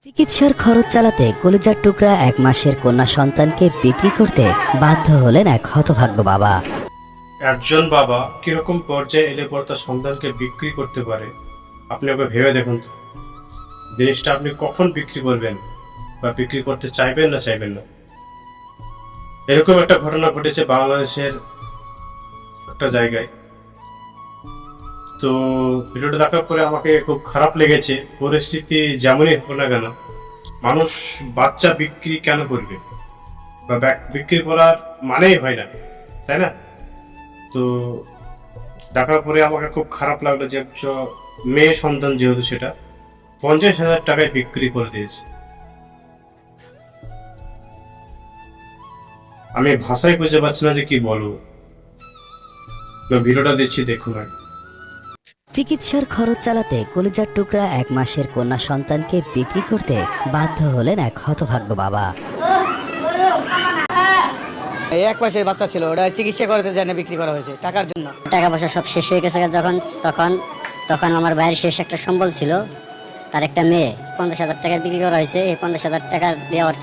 চিকিৎসার খরচ চালাতে কলিজার টুকরা ১ মাসের কন্যা সন্তানকে বিক্রি করতে বাধ্য হলেন এক হতভাগ্য বাবা। একজন বাবা কিরকম পর্যায়ে এলে পর তার সন্তানকে বিক্রি করতে পারে, আপনি ওকে ভেবে দেখুন তো। জিনিসটা আপনি কখন বিক্রি করবেন বা বিক্রি করতে চাইবেন না চাইবেন না। এরকম একটা ঘটনা ঘটেছে বাংলাদেশের একটা জায়গায়। তো ভিডিওটা দেখার পরে আমাকে খুব খারাপ লেগেছে। পরিস্থিতি যেমনই হোক না কেন, মানুষ বাচ্চা বিক্রি কেন করবে বা বিক্রি করার মানেই হয় না, তাই না? তো দেখার পরে আমাকে খুব খারাপ লাগলো যে মেয়ে সন্তান, যেহেতু সেটা ৫০,০০০ টাকায় বিক্রি করে দিয়েছে। আমি ভাষায় খুঁজে পাচ্ছি না যে কি বলবো। তো ভিডিওটা দিচ্ছি, দেখুন। চিকিৎসার খরচ চালাতে কলিজার টুকরা ১ মাসের কন্যা সন্তানকে বিক্রি করতে বাধ্য হলেন এক হতভাগ্য বাবা। এই ১ মাসের বাচ্চা ছিল, ওটা চিকিৎসা করতে জানে বিক্রি করা হয়েছে টাকার জন্য। টাকা পয়সা সব শেষ হয়ে গেছে তখন তখন আমার ভাইয়ের শেষ একটা সম্বল ছিল, তার একটা মেয়ে ৫০,০০০ টাকা বিক্রি করা হয়েছে। এই ৫০,০০০ টাকা দেওয়ার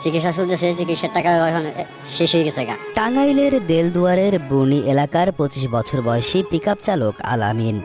চিকিৎসা চলতেছে, চিকিৎসার টাকা এখন শেষ হয়ে গেছে। টাঙ্গাইলের দেলদুয়ারের বুর্নি এলাকার ২৫ বছর বয়সী পিকআপ চালক আলামিন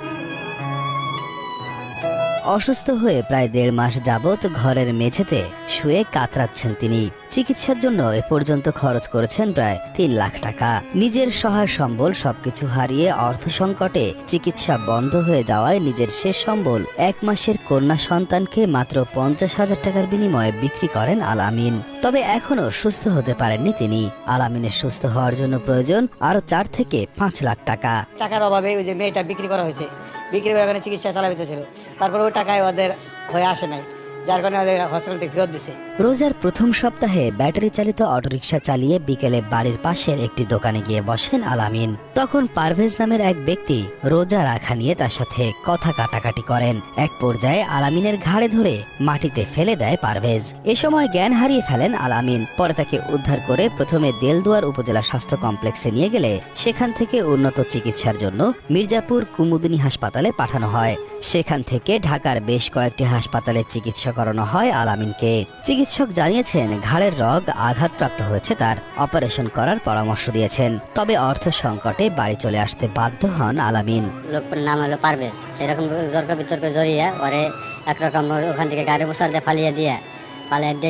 অসুস্থ হয়ে প্রায় ১.৫ মাস যাবৎ ঘরের মেঝেতে শুয়ে কাতরাচ্ছেন তিনি। চিকিৎসার জন্য এ পর্যন্ত খরচ করেছেন প্রায় ৩ লাখ টাকা। নিজের সহায় সম্বল সবকিছু হারিয়ে অর্থ সংকটে চিকিৎসা বন্ধ হয়ে যাওয়ায় নিজের শেষ সম্বল ১ মাসের কন্যা সন্তানকে মাত্র ৫০,০০০ টাকার বিনিময়ে বিক্রি করেন আলামিন। তবে এখনো সুস্থ হতে পারেননি তিনি। আলামিনের সুস্থ হওয়ার জন্য প্রয়োজন আরো ৪ থেকে ৫ লাখ টাকা। টাকার অভাবে ওই যে মেয়েটা বিক্রি করা হয়েছে, বিক্রি করে ওখানে চিকিৎসা চালাতে ছিল, তারপরে ওই টাকায় ওদের হয়ে আসে নাই, যার কারণে ওদের হসপিটাল থেকে ফেরত দিছে। রোজার প্রথম সপ্তাহে ব্যাটারি চালিত অটোরিকশা চালিয়ে বিকেলে বাড়ির পাশের একটি দোকানে গিয়ে বসেন আলামিন। তখন পারভেজ নামের এক ব্যক্তি রোজা রাখা নিয়ে তার সাথে কথা কাটাকাটি করেন। এক পর্যায়ে আলামিনের ঘাড়ে ধরে মাটিতে ফেলে দেয় পারভেজ। এ সময় জ্ঞান হারিয়ে ফেলেন আলামিন। পরে তাকে উদ্ধার করে প্রথমে দেলদুয়ার উপজেলা স্বাস্থ্য কমপ্লেক্সে নিয়ে গেলে সেখান থেকে উন্নত চিকিৎসার জন্য মির্জাপুর কুমুদিনী হাসপাতালে পাঠানো হয়। সেখান থেকে ঢাকার বেশ কয়েকটি হাসপাতালে চিকিৎসা করানো হয় আলামিনকে। চিকিৎসক জানিয়েছেন ঘাড়ের রগ আঘাতপ্রাপ্ত হয়েছে, তার অপারেশন করার পরামর্শ দিয়েছেন। তবে অর্থ সংকটে বাড়ি চলে আসতে বাধ্য হন আলামিন। লোকটার নাম হলো পারভেজ। এরকম তর্ক বিতর্ক জড়িয়ে ওরে একরকম ওখান থেকে গাড়ি বসার দিয়ে পালিয়ে দিয়ে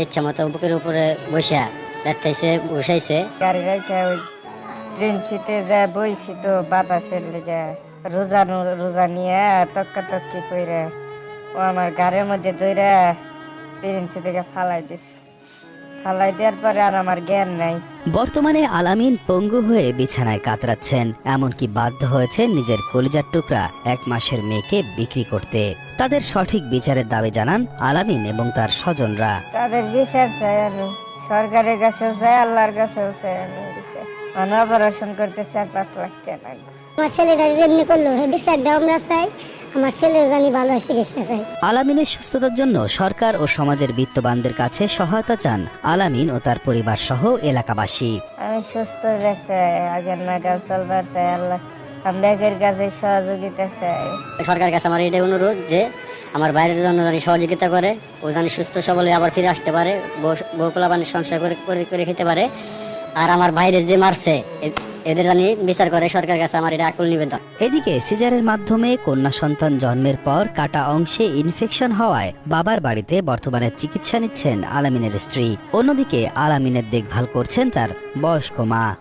ইচ্ছা মতো বুকের উপরে বসাইছে। গাড়ি রাইখা ওই ট্রেন সিটে যায় বইছি, তো বাতাসের লেগে রোজা নিয়ে তক্কি কইরা ও আমার গাড়ির মধ্যে দইরা ট্রেন সিট থেকে ফালাই দেওয়ার পরে আর আমার জ্ঞান নাই। বর্তমানে আলামিন পঙ্গু হয়ে বিছানায় কাতরাচ্ছেন, এমনকি বাধ্য হয়েছে নিজের কলিজার টুকরা ১ মাসের মেয়েকে বিক্রি করতে। তাদের সঠিক বিচারের দাবি জানান আলামিন এবং তার স্বজনরা। তাদের বিচার চাই আমি, সরকারের কাছেও চাই, আল্লাহর কাছেও চাই আমি বিচার। অপারেশন করতে ৪-৫ লাখ টাকা লাগবে। আমার ছেলেটা যেমনি করলো বিচার দাও আমরা চাই, আমার ছেলেও জানি ভালো চিকিৎসা চাই। আলামিনের সুস্থতার জন্য সরকার ও সমাজের বিত্তবানদের কাছে সহায়তা চান আলামিন ও তার পরিবার সহ এলাকাবাসী। আমি সুস্থ চাই, আগের নাগাল চলবার চাই, আল্লাহ আমাদের কাছে সহযোগিতা চাই। সরকারের কাছে আমার এটাই অনুরোধ যে আমার বাইরের জন্য জানি সহযোগিতা করে, ও জানি সুস্থ সবলে আবার ফিরে আসতে পারে, বউ পোলাপানের সংসার করে খেতে পারে। আর আমার বাইরে যে মারছে এদের জানি বিচার করে, সরকারের কাছে আমার এটা আকুল নিবেদন। এদিকে সিজারের মাধ্যমে কন্যা সন্তান জন্মের পর কাটা অংশে ইনফেকশন হওয়ায় বাবার বাড়িতে বর্তমানে চিকিৎসা নিচ্ছেন আলামিনের স্ত্রী। অন্যদিকে আলামিনের দেখভাল করছেন তার বয়স্ক মা।